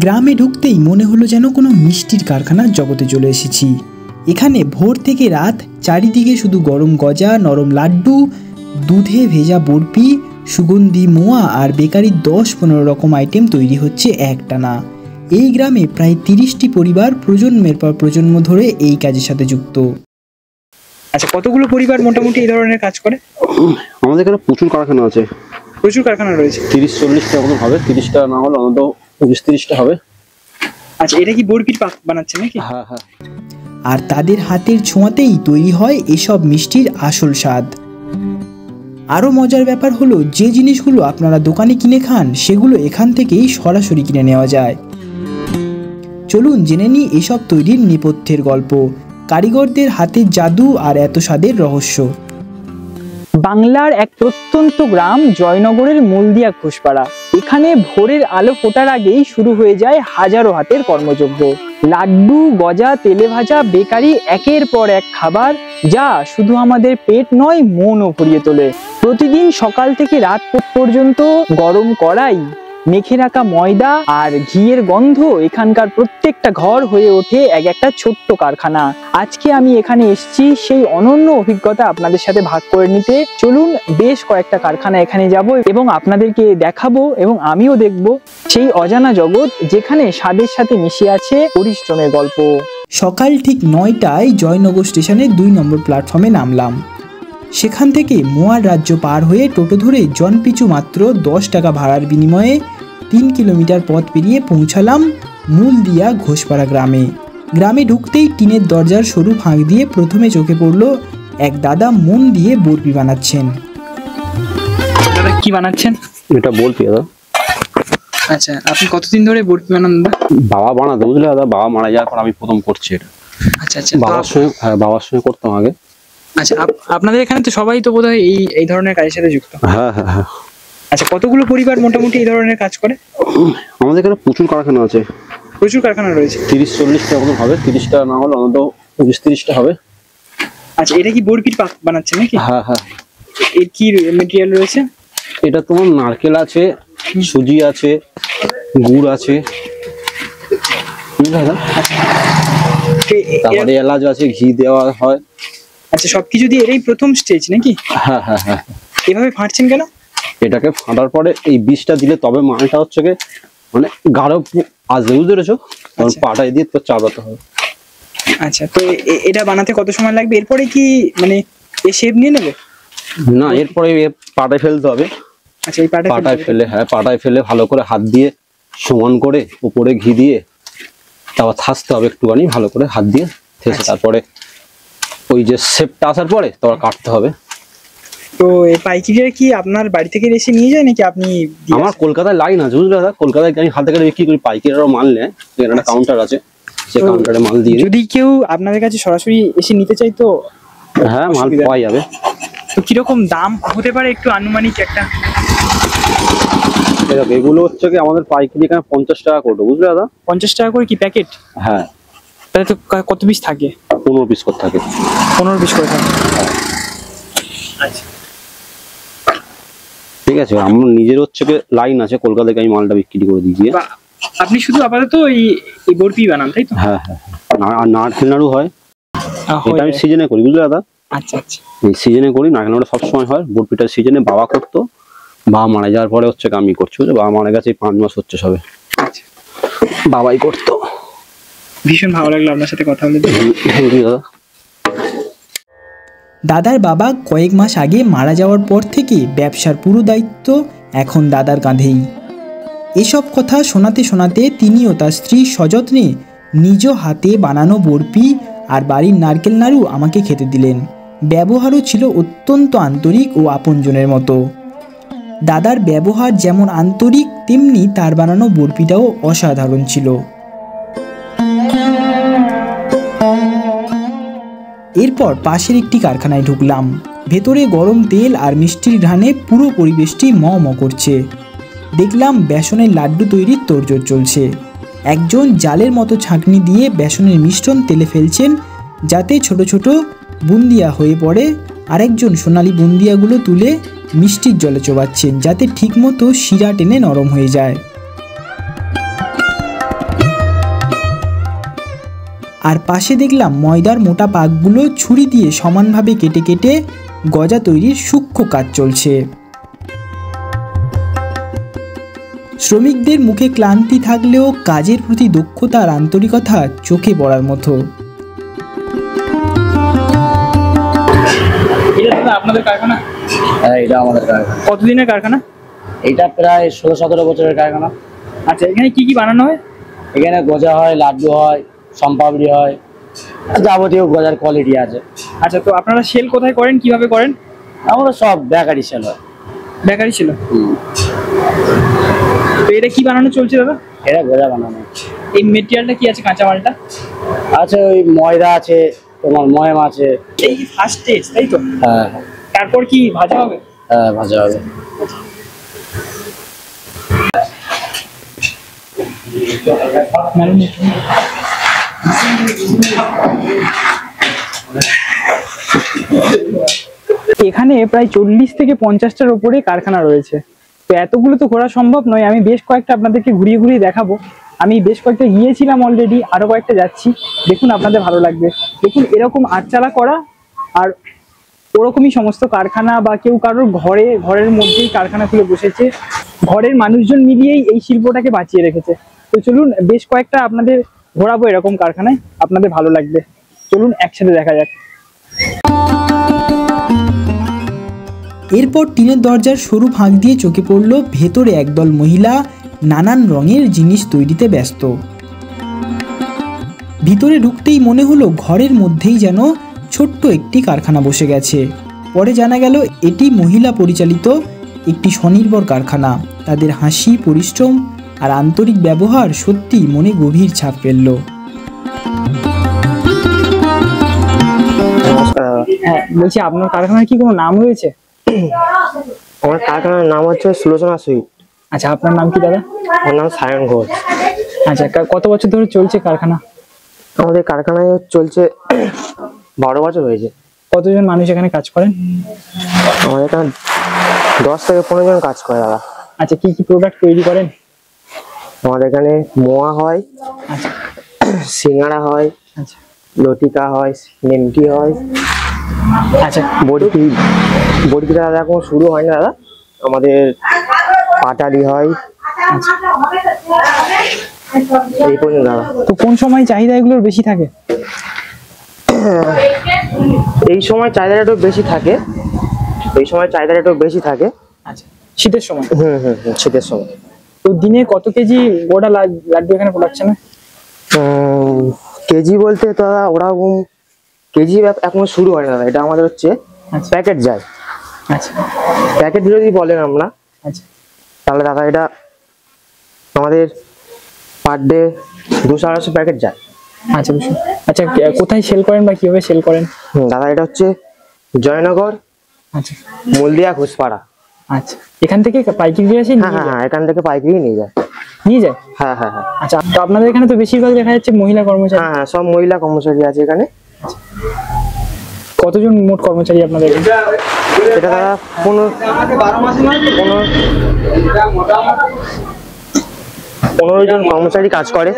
গ্রামে ঢুকতেই মনে হলো যেন কোনো মিষ্টির কারখানার জগতে চলে এসেছি। এখানে ভোর থেকে রাত চারিদিকে শুধু গরম গজা, নরম লাড্ডু, দুধে ভেজা বরফি, সুগন্ধি মোয়া আর বেকারির 10-15 রকম আইটেম তৈরি হচ্ছে একটানা। এই গ্রামে প্রায় 30টি পরিবার প্রজন্মের পর প্রজন্ম ধরে এই কাজের সাথে যুক্ত। আচ্ছা, কতগুলো পরিবার মোটামুটি এই ধরনের কাজ করে? আমাদের এখানে প্রচুর কারখানা আছে, প্রচুর কারখানা রয়েছে। 30-40টা মতো হবে, 30টা না হলে অন্তত 25-30টা হবে। আচ্ছা, এটা কি বরফির পাক বানাচ্ছে নাকি? হ্যাঁ হ্যাঁ। আর তাদের হাতের ছোঁয়াতেই তৈরি হয় এসব মিষ্টির আসল স্বাদ। আরও মজার ব্যাপার হলো, যে জিনিসগুলো আপনারা দোকানে কিনে খান সেগুলো এখান থেকেই সরাসরি কিনে নেওয়া যায়। চলুন জেনে নিই এসব তৈরির নেপথ্যের গল্প, কারিগরদের হাতের জাদু আর এত স্বাদের রহস্য। বাংলার এক প্রত্যন্ত গ্রাম জয়নগরের মলদিয়া ঘোষপাড়া। এখানে ভোরের আলো ফোটার আগেই শুরু হয়ে যায় হাজারো হাতের কর্মযজ্ঞ। লাড্ডু, গজা, তেলে ভাজা, বেকারি, একের পর এক খাবার, যা শুধু আমাদের পেট নয়, মনও ভরিয়ে তোলে। প্রতিদিন সকাল থেকে রাত পর্যন্ত গরম কড়াই, মেখে রাখা ময়দা আর ঘিয়ের গন্ধ এখানকার প্রত্যেকটা ঘর হয়ে ওঠে এক একটা ছোট্ট কারখানা। আজকে আমি এখানে এসেছি সেই অনন্য অভিজ্ঞতা আপনাদের সাথে ভাগ করে নিতে। চলুন বেশ কয়েকটা কারখানা এখানে যাব এবং আপনাদেরকে দেখাবো এবং আমিও দেখব সেই অজানা জগৎ যেখানে স্বাদের সাথে মিশে আছে পরিশ্রমের গল্প। সকাল ঠিক 9টায় জয়নগর স্টেশনের 2 নম্বর প্ল্যাটফর্মে নামলাম। সেখান থেকে মোয়ার রাজ্য পার হয়ে টোটো ধরে জনপিছু মাত্র 10 টাকা ভাড়ার বিনিময়ে 3 কিলোমিটার পথ পেরিয়ে পৌঁছালাম মলদিয়া ঘোষপাড়া গ্রামে। গ্রামে ঢুকতেই টিনের দরজার সরু ফাঁক দিয়ে প্রথমে চোখে পড়লো এক দাদা মন দিয়ে বরফি বানাচ্ছেন। দাদা কি বানাচ্ছেন? এটা বরফি দাদা। আচ্ছা, আপনি কতদিন ধরে বরফি বানান দাদা? বাবা বানাতো, বুঝলে দাদা, বাবা মারা যাওয়ার পর আমি প্রথম করছি এটা। আচ্ছা আচ্ছা, বাবার সঙ্গে করতাম আগে। আচ্ছা, আপনাদের এখানে তো সবাই তো বোধহয় এই ধরনের কাজের সাথে যুক্ত। হ্যাঁ হ্যাঁ হ্যাঁ। আচ্ছা, কতগুলো পরিবার মোটামুটি এই ধরনের কাজ করে? আমাদের এখানে প্রচুর কারখানা আছে, প্রচুর কারখানা রয়েছে। 30-40টা মতো হবে, 30টা না হলে অন্তত 25-30টা হবে। আচ্ছা, এটা কি বরফির পাক বানাচ্ছে নাকি? হ্যাঁ হ্যাঁ। এর কি মেটেরিয়াল রয়েছে? এটা তোমার নারকেল আছে, সুজি আছে, গুড় আছে, তারপরে এলাচ আছে, ঘি দেওয়া হয়। আচ্ছা, সবকিছু দিয়ে এটাই প্রথম স্টেজ নাকি? হ্যাঁ হ্যাঁ হ্যাঁ। এভাবে ফাটছেন কেন? এটাকে ফাটার পরে এই বীজটা দিলে তবে মালটা হচ্ছে মানে গাঢ় আসবে, বুঝতে পেরেছো? তখন পাটায় দিয়ে তো চাপাতে হবে। আচ্ছা, তো এটা বানাতে কত সময় লাগবে? এরপরে কি মানে এই শেপ নিয়ে নেবে? না, এরপরে পাটায় ফেলতে হবে। আচ্ছা, এই পাটায় ফেলে, হ্যাঁ পাটায় ফেলে ভালো করে হাত দিয়ে সমান করে উপরে ঘি দিয়ে তারপর থাসতে হবে একটুখানি ভালো করে হাত দিয়ে থেসে, তারপরে ওই যে শেপটা আসার পরে তারপর কাটতে হবে। তো এই পাইকারিরা কি আপনার বাড়ি থেকে এসে নিয়ে যায় নাকি আপনি? আমার কলকাতায় লাইন আছে, বুঝলে দাদা, কলকাতায় আমি হাতে করে বিক্রি করি, পাইকারিরাও মাল নেয়, এখানে একটা কাউন্টার আছে, সেই কাউন্টারে মাল দিয়ে। যদি কেউ আপনাদের কাছে সরাসরি এসে নিতে চাই তো? হ্যাঁ, মাল পাওয়া যাবে। তো কিরকম দাম হতে পারে একটু আনুমানিক একটা? এগুলো হচ্ছে কি আমাদের পাইকারি এখানে 50 টাকা করে, বুঝলে দাদা? 50 টাকা করে কি প্যাকেট? হ্যাঁ। তাহলে তো কত পিস থাকে? 15 পিস করে থাকে। 15 পিস করে থাকে। আচ্ছা, ঠিক আছে। আমার নিজের হচ্ছে লাইন আছে, কলকাতায় আমি মালটা বিক্রি করে দিই। আপনি শুধু আপাতত এই বরফি বানান, তাই তো? হ্যাঁ হ্যাঁ। আর নারকেল নাড়ু হয়, এটা আমি সিজনে করি, বুঝলে দাদা? আচ্ছা আচ্ছা, এই সিজনে করি। নারকেল নাড়ু সবসময় হয়, বরফিটার সিজনে বাবা করতো, বাবা মারা যাওয়ার পরে হচ্ছে আমি করছি, বুঝলে? বাবা মারা গেছে 5 মাস হচ্ছে সবে, বাবাই করতো। ভীষণ ভালো লাগলো আপনার সাথে কথা বলে। দাদা, দাদার বাবা কয়েক মাস আগে মারা যাওয়ার পর থেকে ব্যবসার পুরো দায়িত্ব এখন দাদার কাঁধেই। এসব কথা শোনাতে শোনাতে তিনি ও তার স্ত্রী সযত্নে নিজ হাতে বানানো বরফি আর বাড়ির নারকেল নাড়ু আমাকে খেতে দিলেন। ব্যবহারও ছিল অত্যন্ত আন্তরিক ও আপনজনের মতো। দাদার ব্যবহার যেমন আন্তরিক, তেমনি তার বানানো বরফিটাও অসাধারণ ছিল। এরপর পাশের একটি কারখানায় ঢুকলাম। ভেতরে গরম তেল আর মিষ্টির ঘ্রাণে পুরো পরিবেশটি ম করছে। দেখলাম বেসনের লাড্ডু তৈরির তোড়জোড় চলছে। একজন জালের মতো ছাঁকনি দিয়ে বেসনের মিশ্রণ তেলে ফেলছেন যাতে ছোট ছোট বুন্দিয়া হয়ে পড়ে। আরেকজন সোনালি বুন্দিয়াগুলো তুলে মিষ্টির জলে চোবাচ্ছেন যাতে ঠিকমতো শিরা টেনে নরম হয়ে যায়। আর পাশে দেখলাম ময়দার মোটা পাকগুলো ছুরি দিয়ে সমানভাবে কেটে কেটে গজা তৈরির সূক্ষ্ম কাজ চলছে। শ্রমিকদের মুখে ক্লান্তি থাকলেও কাজের প্রতি দক্ষতা আর আন্তরিকতা চোখে পড়ার মতো। আপনাদের কারখানা? হ্যাঁ, এটা আমাদের কারখানা। কতদিনের কারখানা? এটা প্রায় 16-17 বছরের কারখানা। আচ্ছা, এখানে কি কি বানানো হয়? এখানে গজা হয়, লাড্ডু হয়, সম্পাবড়ি হয়, যাবতীয় গজার কোয়ালিটি আছে। আচ্ছা, তো আপনারা সেল কোথায় করেন, কিভাবে করেন? আমাদের সব বেকারি সেল হয়। বেকারি ছিল। তো এটা কি বানানো চলছে দাদা? এটা গজা বানানো। এই মেটেরিয়ালটা কি আছে, কাঁচামালটা? আছে ওই ময়দা আছে, তোমার ময়ম আছে। এই ফার্স্ট স্টেজ, তাই তো? হ্যাঁ। তারপর কি ভাজা হবে? হ্যাঁ, ভাজা হবে। এখানে প্রায় 40 থেকে 50টার উপরে কারখানা রয়েছে। তো এতগুলো তো ঘোরা সম্ভব নয়, আমি বেশ কয়েকটা আপনাদেরকে ঘুরিয়ে ঘুরিয়ে দেখাবো। আমি বেশ কয়েকটা গিয়েছিলাম অলরেডি, আরো কয়েকটা যাচ্ছি, দেখুন আপনাদের ভালো লাগবে। দেখুন এরকম আটচালা করা, আর ওরকমই সমস্ত কারখানা, বা কেউ কারোর ঘরের মধ্যেই কারখানা খুলে বসেছে, ঘরের মানুষজন মিলিয়েই এই শিল্পটাকে বাঁচিয়ে রেখেছে। তো চলুন বেশ কয়েকটা আপনাদের ঘোরাবো এরকম কারখানায়, আপনাদের ভালো লাগবে। চলুন একসাথে দেখা যাক। এরপর টিনের দরজার সরু ফাঁক দিয়ে চোখে পড়ল ভেতরে একদল মহিলা নানান রঙের জিনিস তৈরিতে ব্যস্ত। ভিতরে ঢুকতেই মনে হলো ঘরের মধ্যেই যেন ছোট্ট একটি কারখানা বসে গেছে। পরে জানা গেল এটি মহিলা পরিচালিত একটি স্বনির্ভর কারখানা। তাদের হাসি, পরিশ্রম আর আন্তরিক ব্যবহার সত্যি মনে গভীর ছাপ ফেলল। হ্যাঁ, বলছি আপনার কারখানার কি কোনো নাম রয়েছে? আমার কারখানার নাম হচ্ছে সুলোচনা সুইট। আচ্ছা, আপনার নাম কি দাদা? আমার নাম সায়ন ঘোষ। আচ্ছা, কত বছর ধরে চলছে কারখানা? আমাদের কারখানায় চলছে 12 বছর হয়েছে। কতজন মানুষ এখানে কাজ করেন? আমাদের এখানে 10 থেকে 15 জন কাজ করে দাদা। আচ্ছা, কি কি প্রোডাক্ট তৈরি করেন? আমাদের এখানে মোয়া হয়, আচ্ছা সিঙ্গাড়া হয়, আচ্ছা লটিকা হয়, নিমকি হয়। আচ্ছা, বড়িটা দাদা এখন শুরু হয় না দাদা, আমাদের পাটালি হয়। এই পর্যন্ত দাদা। তো কোন সময় চাহিদা এগুলোর বেশি থাকে? এই সময় চাহিদাটা একটু বেশি থাকে, আচ্ছা, শীতের সময়? শীতের সময়। তো দিনে কত কেজি গোটা লাড্ডু এখানে প্রোডাকশন হয়? কেজি বলতে দাদা ওরকম কেজি এখনো শুরু হয় না দাদা, এটা আমাদের হচ্ছে প্যাকেট যায়। আচ্ছা, প্যাকেট যদি বলেন আমরা, আচ্ছা, তাহলে দাদা এটা আমাদের পার ডে 200-250 প্যাকেট যায়। আচ্ছা বুঝুন। আচ্ছা, কোথায় সেল করেন বা কিভাবে সেল করেন? দাদা এটা হচ্ছে জয়নগর, আচ্ছা, মলদিয়া, ঘোষপাড়া। আচ্ছা, এখান থেকে পাইকারি আসে? হ্যাঁ, এখান থেকে পাইকারি নিয়ে যায়। হ্যাঁ। আচ্ছা, তো আপনাদের এখানে তো বেশিরভাগ দেখা যাচ্ছে মহিলা কর্মচারী। হ্যাঁ, সব মহিলা কর্মচারী আছে এখানে। কতজন মোট কর্মচারী আপনাদের? এটা দাদা 15 জন কর্মচারী কাজ করে।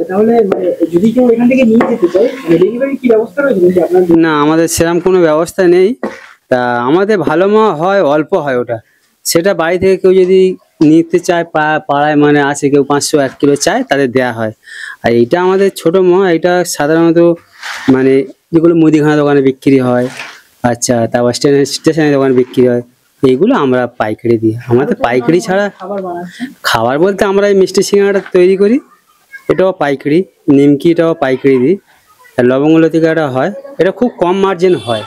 তাহলে যদি কেউ এখান থেকে নিয়ে যেতে চায়, ডেলিভারি কি ব্যবস্থা রয়েছে আপনাদের? না, আমাদের সেরকম কোনো ব্যবস্থা নেই। তা আমাদের ভালো মাল হয়, অল্প হয় ওটা। সেটা বাড়ি থেকে কেউ যদি নিতে চায়, পাড়ায় মানে আছে কেউ 500-1 কিলো চায়, তাদের দেয়া হয়। আর এইটা আমাদের ছোট মা, এটা সাধারণত মানে যেগুলো মুদিখানা দোকানে বিক্রি হয়, আচ্ছা, তারপর স্টেশনের দোকানে বিক্রি হয়, এইগুলো আমরা পাইকারি দিই। আমাদের পাইকারি ছাড়া খাবার বলতে আমরা এই মিষ্টি সিঙ্গাড়াটা তৈরি করি, এটাও পাইকারি। নিমকিটাও পাইকারি দিই। আর লবঙ্গ লতিকাটা হয়, এটা খুব কম মার্জিন হয়।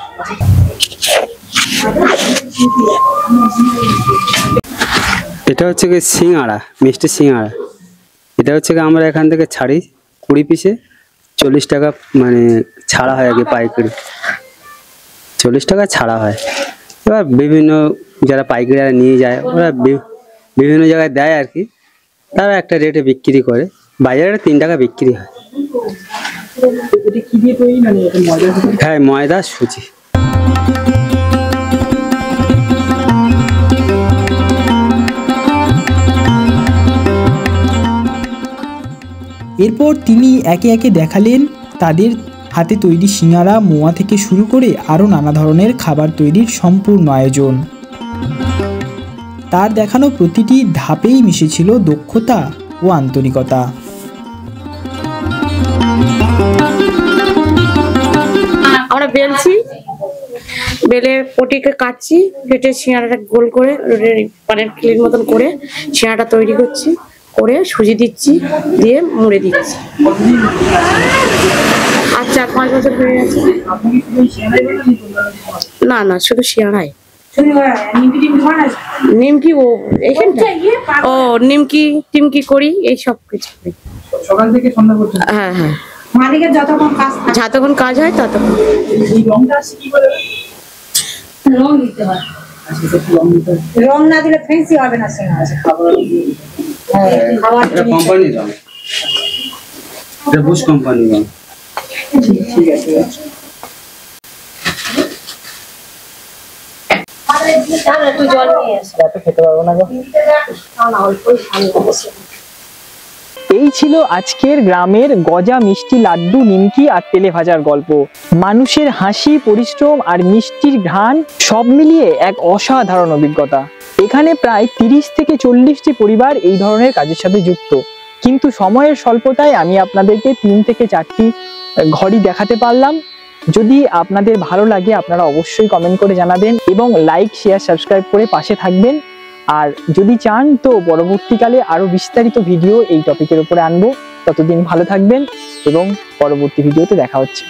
এটা হচ্ছে কি সিঙ্গাড়া, মিষ্টি সিঙ্গাড়া। এটা হচ্ছে কি আমরা এখান থেকে ছাড়ি 20 পিসে 40 টাকা মানে ছাড়া হয় আগে পাইকারি, 40 টাকা ছাড়া হয়। এবার বিভিন্ন যারা পাইকারিরা নিয়ে যায়, ওরা বিভিন্ন জায়গায় দেয় আর কি, তারা একটা রেটে বিক্রি করে, বাজারে 3 টাকা বিক্রি হয়। হ্যাঁ, ময়দা, সুজি। এরপর তিনি একে একে দেখালেন তাদের হাতে তৈরি সিঙ্গারা, মোয়া থেকে শুরু করে আরও নানা ধরনের খাবার তৈরির সম্পূর্ণ আয়োজন। তার দেখানো প্রতিটি ধাপেই মিশেছিল দক্ষতা ও আন্তরিকতা। আমরা বেলছি, বেলে পটিকে কাটছি, কেটে সিঙ্গাড়াটা গোল করে পানের ক্লিন মতন করে সিঙ্গাড়াটা তৈরি করছি, করে সুজি দিচ্ছি, দিয়ে মুড়ে দিচ্ছি। আর 4-5 বছর হয়ে গেছে। না না, শুধু সিঙ্গাড়াই। নিমকি ও এইখানটা ও নিমকি টিমকি করি, এই সব কিছু সকাল থেকে সন্ধ্যা পর্যন্ত। হ্যাঁ হ্যাঁ, মালিকের যতক্ষণ কাজ হয় ততক্ষণ। রং দিতে হয়, রং না দিলে ফেন্সি হবে না। খাবার কোম্পানি দাও, এটা বুশ কোম্পানি দাও। ঠিক আছে। একটু জল নিয়ে আসো, খেতে পারবো না। না অল্পই ঠান্ডা। এই ছিল আজকের গ্রামের গজা, মিষ্টি, লাড্ডু, নিমকি আর তেলে ভাজার গল্প। মানুষের হাসি, পরিশ্রম আর মিষ্টির ঘ্রাণ সব মিলিয়ে এক অসাধারণ অভিজ্ঞতা। এখানে প্রায় 30 থেকে 40টি পরিবার এই ধরনের কাজের সাথে যুক্ত, কিন্তু সময়ের স্বল্পতায় আমি আপনাদেরকে 3 থেকে 4টি ঘরই দেখাতে পারলাম। যদি আপনাদের ভালো লাগে আপনারা অবশ্যই কমেন্ট করে জানাবেন এবং লাইক, শেয়ার, সাবস্ক্রাইব করে পাশে থাকবেন। আর যদি চান তো পরবর্তীকালে আরো বিস্তারিত ভিডিও এই টপিকের উপরে আনবো। ততদিন ভালো থাকবেন এবং পরবর্তী ভিডিওতে দেখা হচ্ছে।